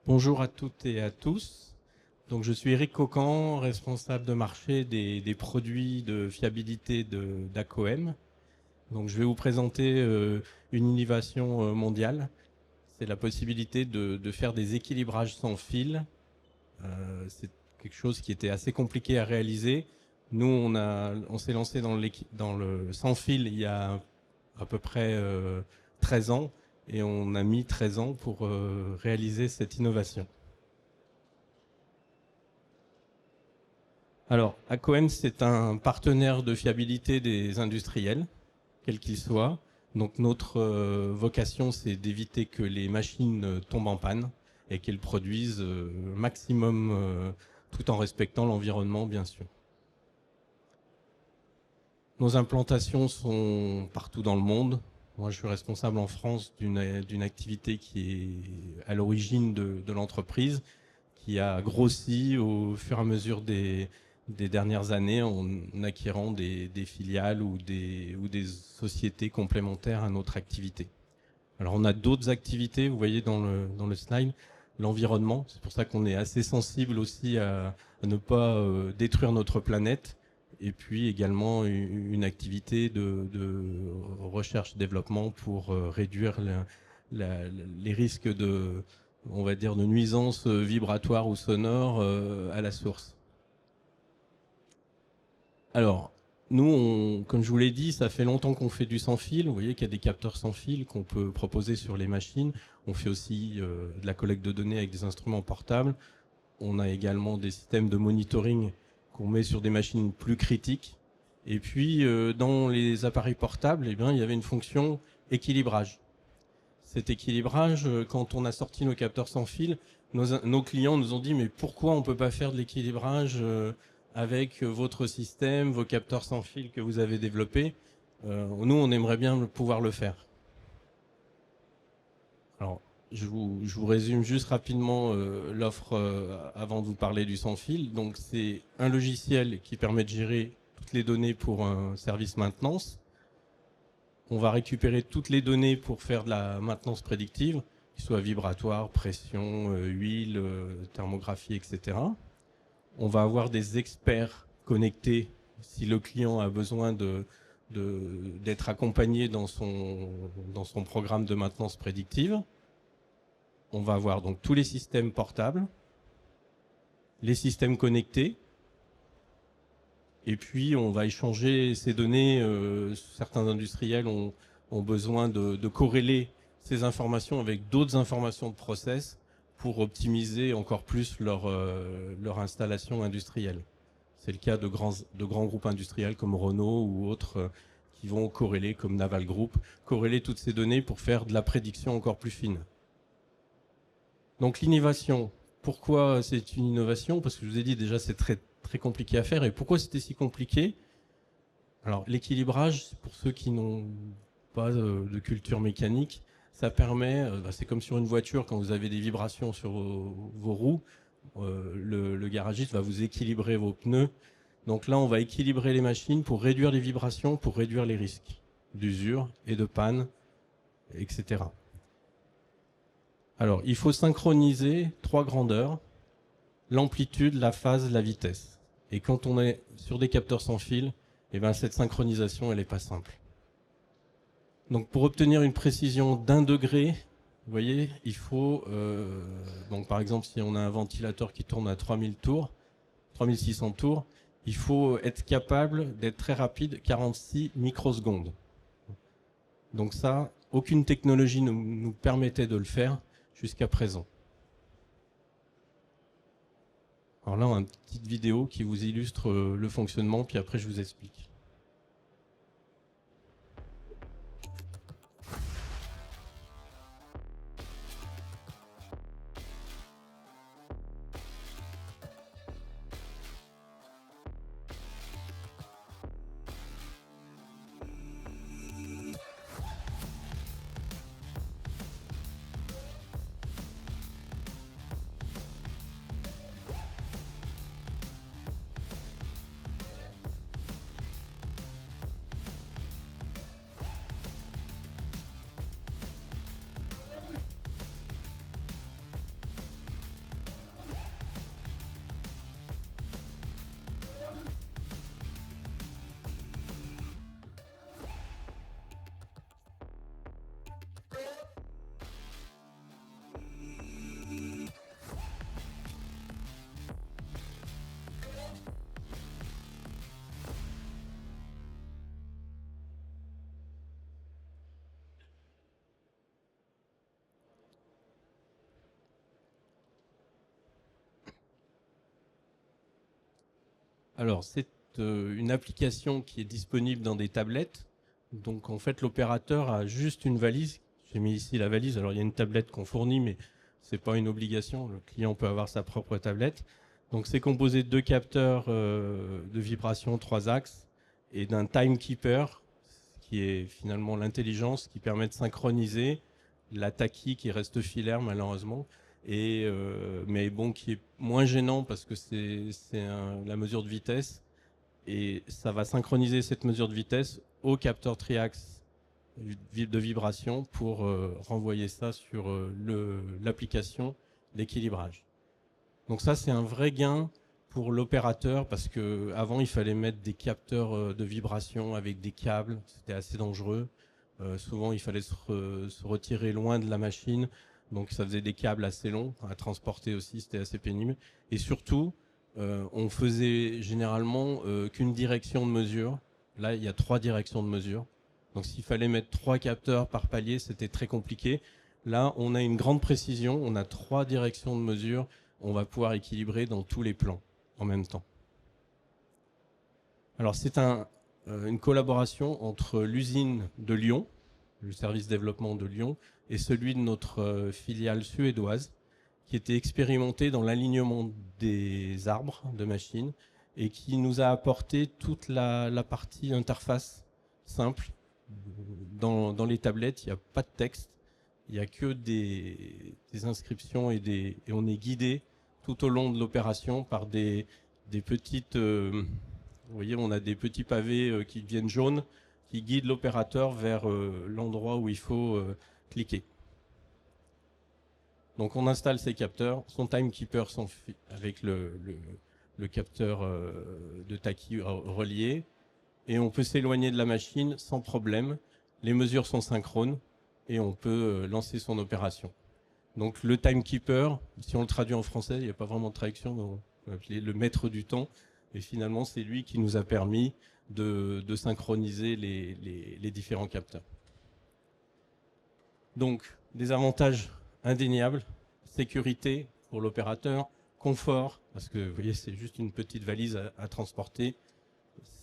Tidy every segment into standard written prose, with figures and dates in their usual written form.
Bonjour à toutes et à tous. Donc, je suis Eric Cocan, responsable de marché des produits de fiabilité d'ACOM. Donc, je vais vous présenter une innovation mondiale. C'est la possibilité de faire des équilibrages sans fil. C'est quelque chose qui était assez compliqué à réaliser. Nous, on s'est lancé dans le sans fil il y a à peu près 13 ans et on a mis 13 ans pour réaliser cette innovation. Alors, ACOM, c'est un partenaire de fiabilité des industriels, quels qu'ils soient. Donc, notre vocation, c'est d'éviter que les machines tombent en panne et qu'elles produisent maximum tout en respectant l'environnement, bien sûr. Nos implantations sont partout dans le monde. Moi, je suis responsable en France d'une activité qui est à l'origine de l'entreprise, qui a grossi au fur et à mesure des dernières années en acquérant des filiales ou des sociétés complémentaires à notre activité. Alors on a d'autres activités, vous voyez dans le slide, l'environnement, c'est pour ça qu'on est assez sensible aussi à ne pas détruire notre planète, et puis également une activité de recherche-développement pour réduire les risques on va dire, de nuisances vibratoires ou sonores à la source. Alors, nous, comme je vous l'ai dit, ça fait longtemps qu'on fait du sans fil. Vous voyez qu'il y a des capteurs sans fil qu'on peut proposer sur les machines. On fait aussi de la collecte de données avec des instruments portables. On a également des systèmes de monitoring qu'on met sur des machines plus critiques. Et puis, dans les appareils portables, eh bien, il y avait une fonction équilibrage. Cet équilibrage, quand on a sorti nos capteurs sans fil, nos clients nous ont dit mais pourquoi on ne peut pas faire de l'équilibrage avec votre système, vos capteurs sans fil que vous avez développés. Nous, on aimerait bien pouvoir le faire. Alors, je vous résume juste rapidement l'offre avant de vous parler du sans fil. Donc, c'est un logiciel qui permet de gérer toutes les données pour un service maintenance. On va récupérer toutes les données pour faire de la maintenance prédictive, qu'il soit vibratoire, pression, huile, thermographie, etc. On va avoir des experts connectés si le client a besoin d'être accompagné dans son programme de maintenance prédictive. On va avoir donc tous les systèmes portables, les systèmes connectés, et puis on va échanger ces données. Certains industriels ont besoin de corréler ces informations avec d'autres informations de process pour optimiser encore plus leur installation industrielle. C'est le cas de grands groupes industriels comme Renault ou autres qui vont corréler, comme Naval Group, corréler toutes ces données pour faire de la prédiction encore plus fine. Donc l'innovation, pourquoi c'est une innovation? Parce que je vous ai dit déjà c'est très, très compliqué à faire. Et pourquoi c'était si compliqué? Alors l'équilibrage, pour ceux qui n'ont pas de culture mécanique, ça permet, c'est comme sur une voiture quand vous avez des vibrations sur vos roues, le garagiste va vous équilibrer vos pneus. Donc là, on va équilibrer les machines pour réduire les vibrations, pour réduire les risques d'usure et de panne, etc. Alors, il faut synchroniser 3 grandeurs, l'amplitude, la phase, la vitesse. Et quand on est sur des capteurs sans fil, eh ben, cette synchronisation, elle n'est pas simple. Donc, pour obtenir une précision d'1 degré, vous voyez, il faut, donc par exemple, si on a un ventilateur qui tourne à 3000 tours, 3600 tours, il faut être capable d'être très rapide, 46 microsecondes. Donc ça, aucune technologie ne nous permettait de le faire jusqu'à présent. Alors là, on a une petite vidéo qui vous illustre le fonctionnement, puis après je vous explique. Alors, c'est une application qui est disponible dans des tablettes. Donc, en fait, l'opérateur a juste une valise. J'ai mis ici la valise. Alors, il y a une tablette qu'on fournit, mais c'est pas une obligation. Le client peut avoir sa propre tablette. Donc, c'est composé de 2 capteurs de vibration 3 axes et d'un timekeeper, qui est finalement l'intelligence qui permet de synchroniser la tachy qui reste filaire malheureusement, mais bon, qui est moins gênant parce que c'est la mesure de vitesse, et ça va synchroniser cette mesure de vitesse au capteur triaxe de vibration pour renvoyer ça sur l'application d'équilibrage. Donc ça, c'est un vrai gain pour l'opérateur parce que avant il fallait mettre des capteurs de vibration avec des câbles, c'était assez dangereux. Souvent il fallait se retirer loin de la machine, donc ça faisait des câbles assez longs à transporter aussi, c'était assez pénible. Et surtout, on faisait généralement qu'une direction de mesure. Là, il y a 3 directions de mesure. Donc s'il fallait mettre 3 capteurs par palier, c'était très compliqué. Là, on a une grande précision, on a 3 directions de mesure, on va pouvoir équilibrer dans tous les plans en même temps. Alors c'est une collaboration entre l'usine de Lyon, le service développement de Lyon, et celui de notre filiale suédoise, qui était expérimenté dans l'alignement des arbres de machines et qui nous a apporté toute la partie interface simple. Dans les tablettes, il n'y a pas de texte, il n'y a que des inscriptions et on est guidé tout au long de l'opération par des petites... vous voyez, on a des petits pavés qui deviennent jaunes, qui guident l'opérateur vers l'endroit où il faut cliquer. Donc on installe ces capteurs, son timekeeper avec le capteur de tachy relié, et on peut s'éloigner de la machine sans problème. Les mesures sont synchrones et on peut lancer son opération. Donc le timekeeper, si on le traduit en français, il n'y a pas vraiment de traduction, on va appeler le maître du temps. Et finalement, c'est lui qui nous a permis de synchroniser les différents capteurs. Donc, des avantages indéniables: sécurité pour l'opérateur, confort, parce que vous voyez, c'est juste une petite valise à transporter.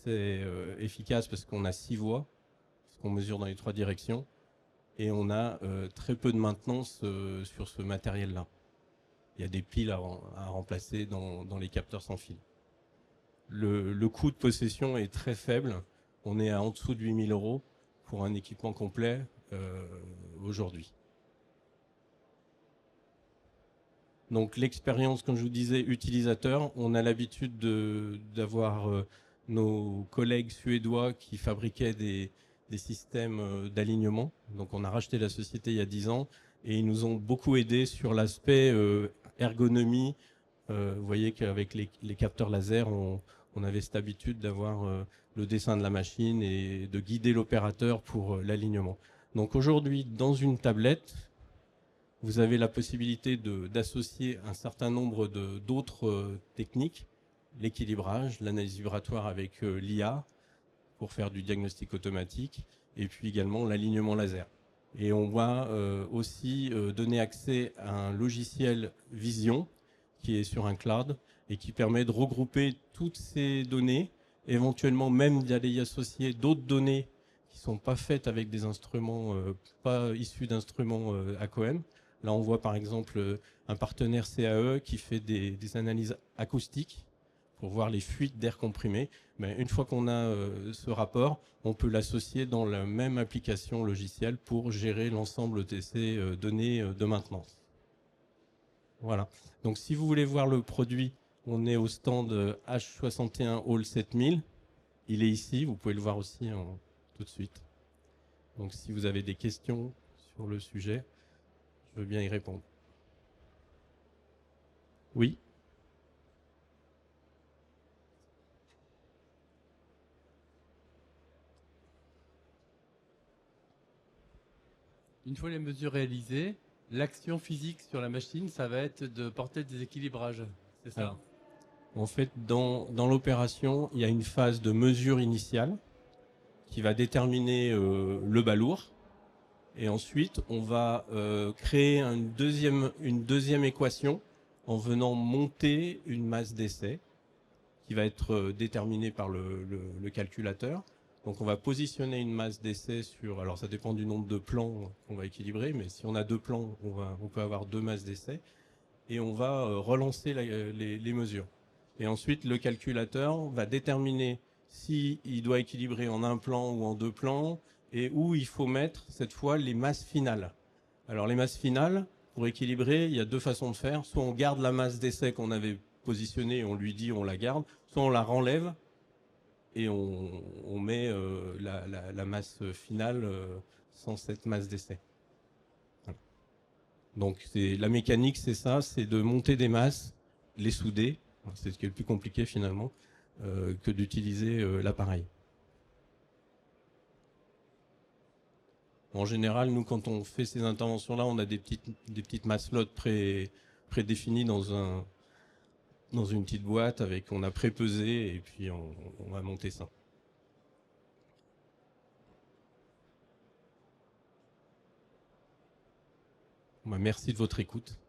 C'est efficace parce qu'on a 6 voies, parce qu'on mesure dans les 3 directions. Et on a très peu de maintenance sur ce matériel-là. Il y a des piles à remplacer dans les capteurs sans fil. Le coût de possession est très faible. On est en dessous de 8 000 € pour un équipement complet aujourd'hui. Donc l'expérience, comme je vous disais, utilisateur, on a l'habitude d'avoir nos collègues suédois qui fabriquaient des systèmes d'alignement. Donc on a racheté la société il y a 10 ans et ils nous ont beaucoup aidé sur l'aspect ergonomie. Vous voyez qu'avec les capteurs laser, on avait cette habitude d'avoir le dessin de la machine et de guider l'opérateur pour l'alignement. Donc aujourd'hui, dans une tablette, vous avez la possibilité d'associer un certain nombre d'autres techniques, l'équilibrage, l'analyse vibratoire avec l'IA pour faire du diagnostic automatique, et puis également l'alignement laser. Et on va aussi donner accès à un logiciel Vision qui est sur un cloud et qui permet de regrouper toutes ces données, éventuellement même d'aller y associer d'autres données qui ne sont pas faites avec des instruments, pas issus d'instruments ACOM. Là, on voit par exemple un partenaire CAE qui fait des analyses acoustiques pour voir les fuites d'air comprimé. Mais une fois qu'on a ce rapport, on peut l'associer dans la même application logicielle pour gérer l'ensemble de ces données de maintenance. Voilà. Donc si vous voulez voir le produit, on est au stand H61 Hall 7000. Il est ici, vous pouvez le voir aussi tout de suite. Donc si vous avez des questions sur le sujet, je veux bien y répondre. Oui. Une fois les mesures réalisées, l'action physique sur la machine, ça va être de porter des équilibrages. C'est ça? Alors, en fait, dans l'opération, il y a une phase de mesure initiale qui va déterminer le balourd. Et ensuite, on va créer une deuxième équation en venant monter une masse d'essai qui va être déterminé par le calculateur. Donc on va positionner une masse d'essai sur, alors ça dépend du nombre de plans qu'on va équilibrer, mais si on a 2 plans, on peut avoir 2 masses d'essai, et on va relancer les mesures. Et ensuite, le calculateur va déterminer s'il doit équilibrer en un plan ou en 2 plans, et où il faut mettre, cette fois, les masses finales. Alors les masses finales, pour équilibrer, il y a 2 façons de faire. Soit on garde la masse d'essai qu'on avait positionnée, et on lui dit on la garde, soit on la renlève, et on met la masse finale sans cette masse d'essai. Voilà. Donc la mécanique, c'est ça, c'est de monter des masses, les souder, c'est ce qui est le plus compliqué finalement, que d'utiliser l'appareil. En général, nous, quand on fait ces interventions-là, on a des petites masselottes prédéfinies dans une petite boîte, on a pré-pesé, et puis on va monter ça. Merci de votre écoute.